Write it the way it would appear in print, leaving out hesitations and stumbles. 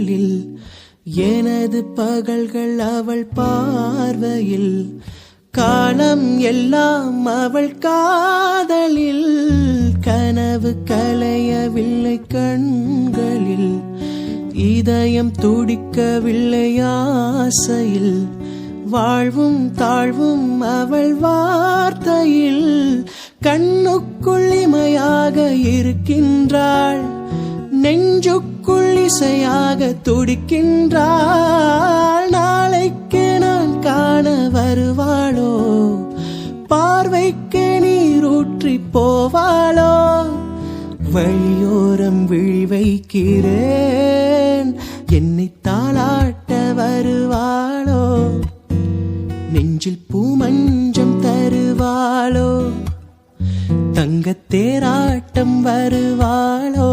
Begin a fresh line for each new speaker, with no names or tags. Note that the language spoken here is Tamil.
கண்களில் எனது பகல்கள் அவள் பார்வையில் காலம் எல்லாம் அவள் காதலில் கனவு கலையவில்லை கண்களில் இதயம் துடிக்கவில்லை ஆசையில் வாழ்வும் தாழ்வும் அவள் வார்த்தையில் கண்ணுக்குள் இமையாக இருக்கின்றாள் நெஞ்சுக்குள் இசையாக துடிக்கின்றாள் நாளைக்கு நான் காண வருவாளோ பார்வைக்கு நீரூற்றி போவாளோ வழியோரம் விழி வைக்கிறேன் என்னை தாளாட்ட வருவாளோ நெஞ்சில் பூமஞ்சம் தருவாளோ தங்கத்தேராட்டம் வருவாளோ